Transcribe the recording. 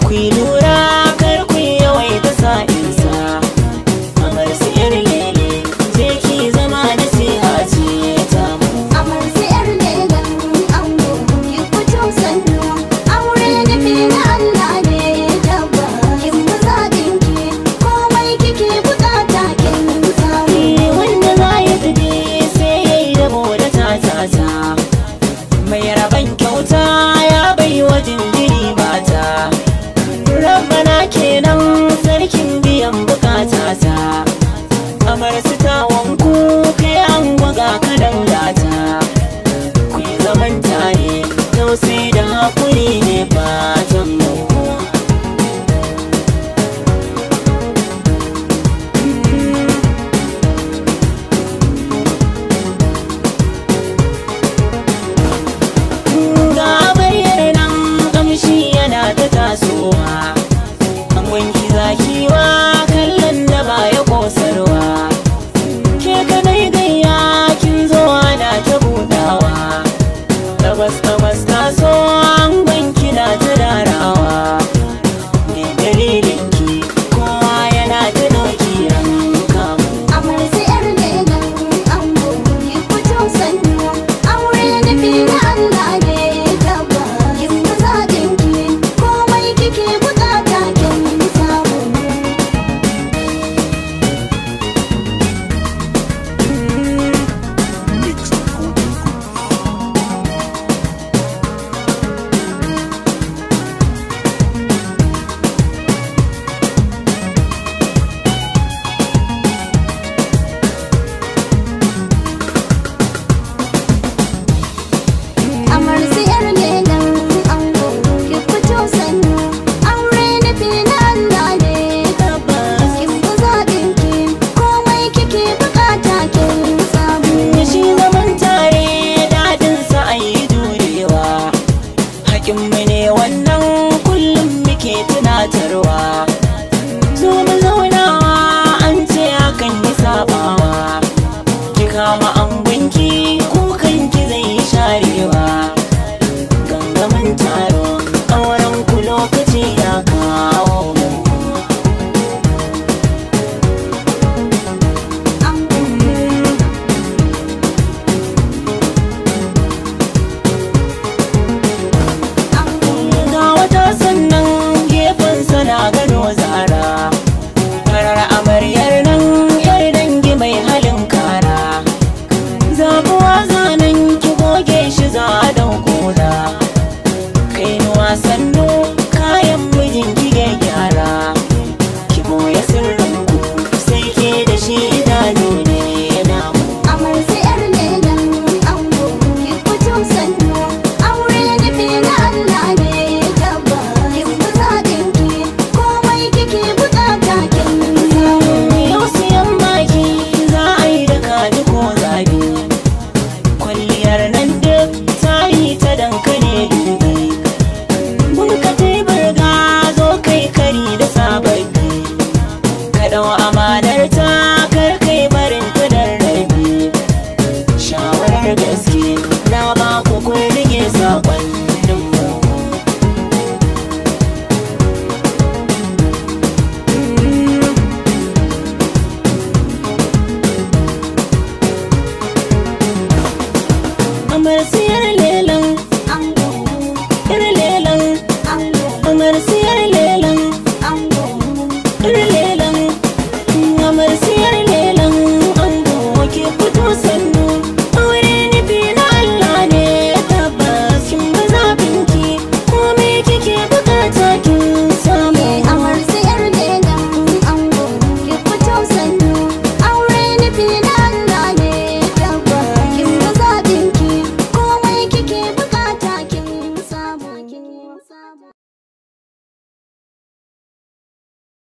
ku yi lura kar ku yi yawaita sa'insa. Amarsu yar lele je ki zama nasiha ce ta mu. Amarsu yar lelen ango ki fito sannu, aure nufi na Allah ne dabba, kin bi zaɓin ki komai kike bukata kin samu. Wanda za ya tafi sai ya yi rabo da tatata, mai raban kyauta ya bai wa jinjiri mata. Rabbana kenan sarkin